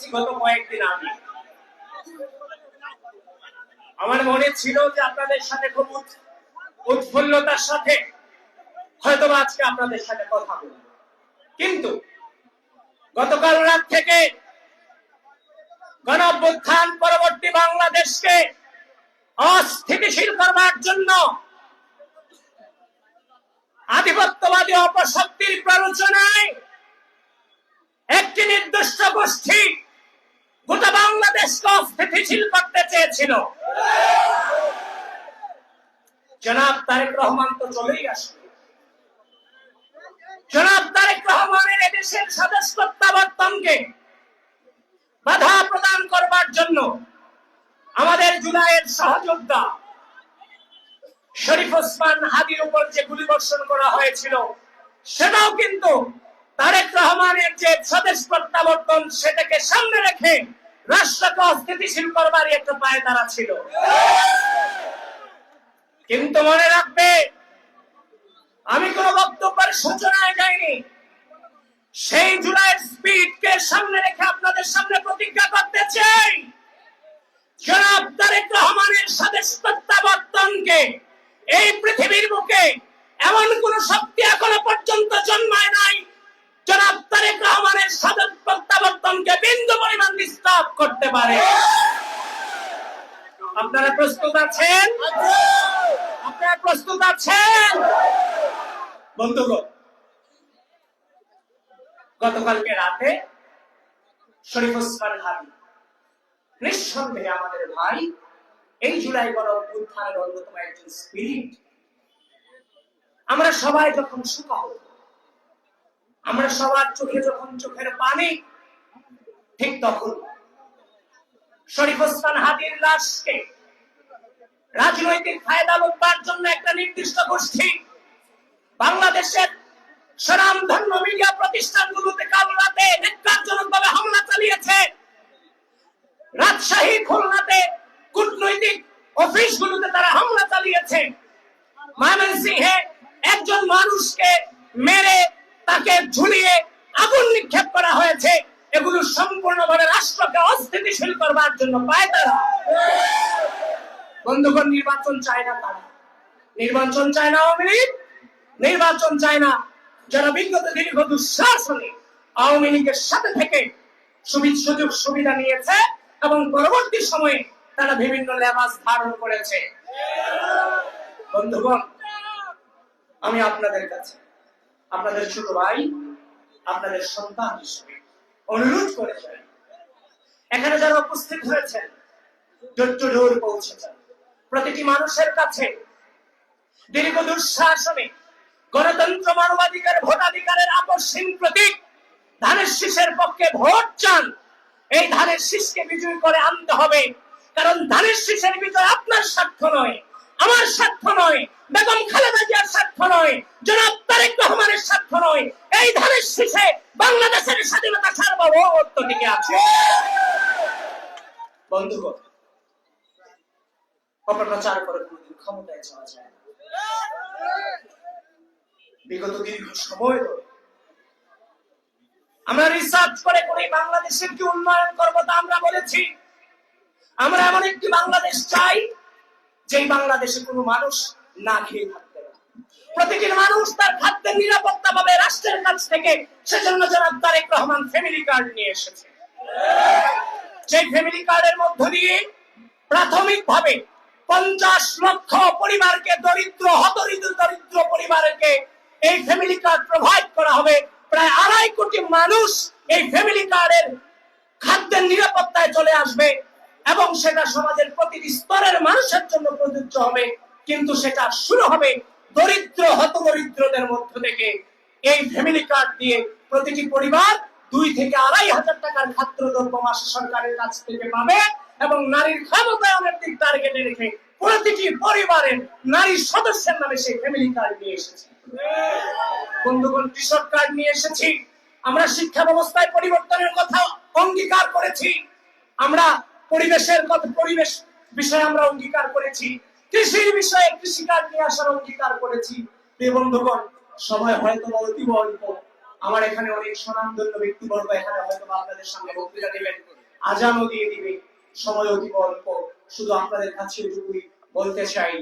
করেছি গত কয়েকদিন আগে। আমার মনে ছিল যে আপনাদের সাথে খুব উৎফুল্লতার সাথে হয়তো আজকে আপনাদের সাথে কথা বলব, কিন্তু গতকাল রাত থেকে গণঅভ্যুত্থান পরবর্তী বাংলাদেশকে অস্থিতিশীল করবার জন্য আধিপত্যবাদী অপশক্তির প্ররোচনায় একটি নির্দিষ্ট গোষ্ঠী গোটা বাংলাদেশকে অস্থিতিশীল করতে চেয়েছিল। জনাব তারেক রহমান তো চলেই আসবে। জনাব তারেক রহমানের এদেশের স্বদেশ প্রত্যাবর্তনকে বাধা প্রদান করবার জন্য আমাদের জুলাইয়ের সহযোদ্ধা শরীফ ওসমান হাদির উপর যে গুলিবর্ষণ করা হয়েছিল, সেটাও কিন্তু তারেক রহমানের যে স্বদেশ প্রত্যাবর্তন সেটাকে সামনে রেখে রাষ্ট্রকে অস্থিতিশীল করবার একটা পায়তারা ছিল। কিন্তু মনে রাখবে, আমি কোন বক্তব্যের সূচনায় যাইনি। সেই জুলাইয়ের স্পিডকে সামনে রেখে আপনাদের সামনে প্রতিজ্ঞা করতে চাই, জনাব তারেক রহমানের স্বদেশ প্রত্যাবর্তনকে এই পৃথিবীর বুকে এমন কোন শক্তি এখনো পর্যন্ত জন্মায় নাই জনাব তারেক রহমানের স্বদেশ প্রত্যাবর্তনকে বিন্দু পরিমাণ ডিস্টার্ব করতে পারে। আপনারা প্রস্তুত আছেন? আপনারা প্রস্তুত আছেন? বন্ধুগণ, গতকালকে রাতে শরীফ ওসমান হাদি নিঃসন্দেহে আমাদের ভাই, এই জুলাই গণঅভ্যুত্থানের অন্যতম একজন স্পিরিট। আমরা সবাই যখন শোকাহত, আমরা সবার চোখে যখন চোখের পানি, ঠিক তখন শরীফ ওসমান হাদির লাশকে রাজনৈতিক ফায়দা লুটবার জন্য একটা নির্দিষ্ট গোষ্ঠী বাংলাদেশের স্বনামধন্য মিডিয়া প্রতিষ্ঠানগুলোতে কাল রাতে নির্যাতনজনকভাবে হামলা চালিয়েছে। রাজশাহী, খুলনাতে কূটনৈতিক অফিসগুলোতে তারা হামলা চালিয়েছে। ময়মনসিংহে একজন মানুষকে মেরে তাকে ঝুলিয়ে আগুন নিক্ষেপ করা হয়েছে। এগুলো সম্পূর্ণভাবে রাষ্ট্রকে অস্থিতিশীল করবার জন্য পায়তারা। বন্ধুগণ, নির্বাচন চায় না তারা, নির্বাচন চায় না আওয়ামী লীগ, নির্বাচন চায় না যারা বিগত দীর্ঘ দুঃশাসনে আওয়ামী লীগের সাথে থেকে সুযোগ সুবিধা নিয়েছে এবং পরবর্তী সময়ে তারা বিভিন্ন লেবাস ধারণ করেছে। বন্ধুগণ, আমি আপনাদের কাছে, আপনাদের ছোট ভাই, আপনাদের সন্তান হিসেবে অনুরোধ করে চাই, এখানে যারা উপস্থিত হয়েছেন ধৈর্য ধরে পৌঁছেছেন, প্রতিটি মানুষের কাছে দীর্ঘ দুঃশাসনে গণতন্ত্র, মানবাধিকার, ভোটাধিকারের আপসহীন প্রতীক ধানের শীষের পক্ষে ভোট চান। এই ধানের শীষকে বিজয় করে আনতে হবে, কারণ ধানের শীষের বিজয় আপনার স্বার্থ নয়, আমার স্বার্থ নয়, বেগম খালেদা জিয়ার স্বার্থ নয়, জনাব তারেক রহমানের স্বার্থ নয়। এই ধানের শীষে বাংলাদেশের স্বাধীনতা সার্বভৌমত্ব টিকে আছে। বন্ধুগণ, অপপ্রচার করে কোনদিন ক্ষমতায় যাওয়া যায় না। বিগত দীর্ঘ সময় ধরে আমরা রিসার্চ করে বাংলাদেশের কি উন্নয়ন করবো তা আমরা বলেছি। আমরা এমন একটি বাংলাদেশ চাই যেই বাংলাদেশে কোনো মানুষ না খেয়ে থাকতে না, প্রতিটি মানুষ তার খাদ্যের নিরাপত্তা পাবে রাষ্ট্রের কাছ থেকে। সেজন্য জনাব তারেক রহমান ফ্যামিলি কার্ড নিয়ে এসেছে। সেই ফ্যামিলি কার্ডের মধ্য দিয়ে প্রাথমিকভাবে 50 লক্ষ পরিবারকে, দরিদ্র পরিবারকে এই ফ্যামিলি কার্ড প্রোভাইড করা হবে। প্রায় 2.5 কোটি মানুষ এই ফ্যামিলি কার্ডের খাদ্যের নিরাপত্তায় চলে আসবে এবং সেটা সমাজের প্রতিটি স্তরের মানুষের জন্য প্রযোজ্য হবে। কিন্তু সেটা শুরু হবে দরিদ্রদের মধ্য থেকে। এই ফ্যামিলি কার্ড দিয়ে প্রতিটি পরিবার 2 থেকে 2.5 হাজার টাকার খাদ্যদ্রব্য মাসে সরকারের কাছ থেকে পাবে এবং নারীর ক্ষমতায়নের দিক টার্গেটে রেখে প্রতিটি পরিবারের নারী সদস্যের নামে সেই ফ্যামিলি কার্ড নিয়ে এসেছে। বন্ধুগণ, কৃষক কার্ড নিয়ে এসেছি। আমরা শিক্ষা ব্যবস্থায় পরিবর্তনের কথা অঙ্গীকার করেছি। আমরা পরিবেশ বিষয়ে আমরা অঙ্গীকার করেছি। কৃষির বিষয়ে কৃষি কার্ড নিয়ে আসার অঙ্গীকার করেছি। বন্ধুগণ, সময় হয়তো অতীব অল্প, আমার এখানে অনেক স্বনামধন্য ব্যক্তিবর্গ এখানে হয়তো আপনাদের সামনে বক্তৃতা দেবেন, আজানও দিয়ে দিবে, সময় অতি অল্প। শুধু আপনাদের কাছে এটুকুই বলতে চাই,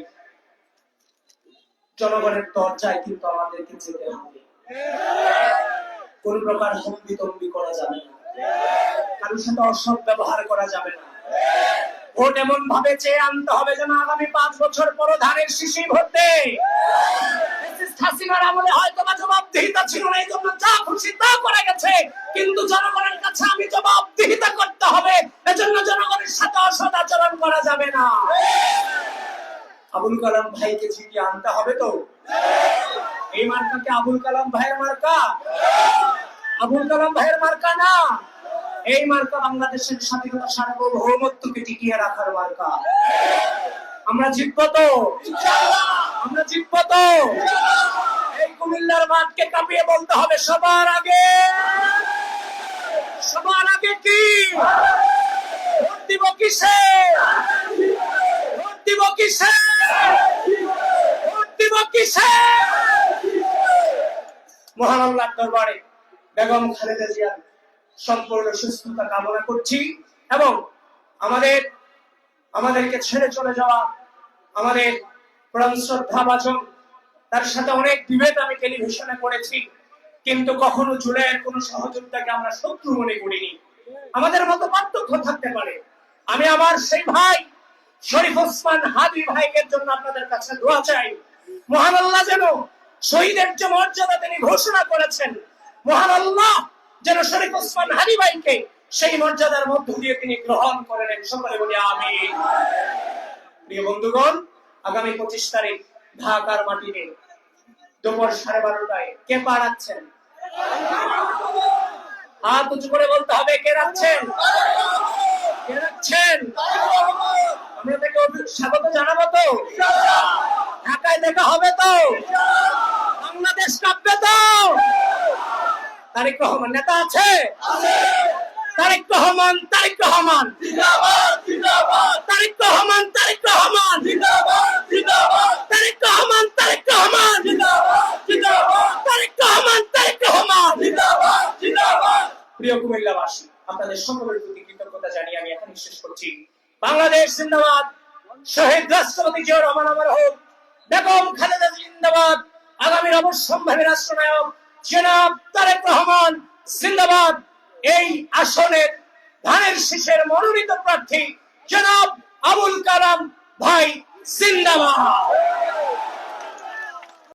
জনগণের দরজায় কিন্তু আমাদেরকে যেতে হবে। কোন প্রকার হম্বি তম্বি করা যাবে না, কারোর সাথে অসৎ ব্যবহার করা যাবে না। ভোট এমন ভাবে চেয়ে আনতে হবে যেন আগামী 5 বছর পর ধানের শীষই ভোট দেয়। হাসিনার আমলে হয়তো বা জবাবদিহিতা ছিল না, এই জন্য যা খুশি তা করে গেছে, কিন্তু জনগণের কাছে আমি জবাবদিহিতা করতে হবে, এজন্য জনগণের সাথে অসৎ আচরণ করা যাবে না। আবুল কালাম ভাইকে জিতিয়ে আনতে হবে তো। এই মার্কাকে আবুল কালাম ভাইয়ের মার্কা, আবুল কালাম ভাইয়ের মার্কা না। এই মার্কা বাংলাদেশের স্বাধীনতা সার্বভৌমত্বকে টিকিয়ে রাখার মার্কা। আমরা জিতবো তো, আমরা জিতবো তো। এই কুমিল্লার মাঠকে কাঁপিয়ে বলতে হবে সবার আগে, সবার আগে কি ভোট দিব কিসে, ভোট দিব কিসে, ভোট দিব কিসে। মহান আল্লাহর দরবারে বেগম খালেদা জিয়ার সম্পূর্ণ সুস্থতা কামনা করছি এবং আমাদেরকে ছেড়ে চলে যাওয়া আমাদের প্রাণ শ্রদ্ধাভাজন, তার সাথে অনেক ডিবেট আমি টেলিভিশনে করেছি, কিন্তু কখনো জুলাইয়ের কোন সহযোগিতাকে আমরা শত্রু মনে করিনি। আমাদের মতো পার্থক্য থাকতে পারে। আমি আমার সেই ভাই শরীফ ওসমান হাদি ভাইয়ের জন্য আপনাদের কাছে দোয়া চাই। মহান আল্লাহ যেন শহীদের যে মর্যাদা তিনি ঘোষণা করেছেন, মহান আল্লাহ যেন শরীফ ওসমান হাদি ভাইকে সেই মর্যাদার মধ্য দিয়ে তিনি গ্রহণ করে নেন। সকলে বলি আমিন। প্রিয় বন্ধুগণ, আগামী 25 তারিখ ঢাকার মাটিতে দুপুর 12:30টায় কে পা রাখছেন? হাত উঁচু করে বলতে হবে, কে রাখছেন? কে রাখছেন? আমরা তাকে স্বাগত জানাবো তো, ঢাকায় দেখা হবে তো, বাংলাদেশ কাঁপবে তো। তারেক রহমান নেতা আছে, তারেক রহমান, তারেক রহমান জিন্দাবাদ, জিন্দাবাদ, তারেক রহমান, তারেক রহমান জিন্দাবাদ, জিন্দাবাদ, তারেক রহমান, তারেক রহমান জিন্দাবাদ, জিন্দাবাদ, তারেক রহমান, তারেক রহমান জিন্দাবাদ, জিন্দাবাদ। প্রিয় কুমিল্লাবাসী, আপনাদের সকলের প্রতি কৃতজ্ঞতা জানিয়ে আমি এখন শেষ করছি। বাংলাদেশ জিন্দাবাদ, শহীদ রাষ্ট্রপতি জিয়াউর রহমান আমার হোক, বেগম খালেদা জিন্দাবাদ, আগামীর অবশ্যম্ভাবী রাষ্ট্রনায়ক জনাব তারেক রহমান জিন্দাবাদ। এই আসনের ধানের শীষের মনোনীত প্রার্থী জনাব আবুল কালাম ভাই জিন্দাবাদ।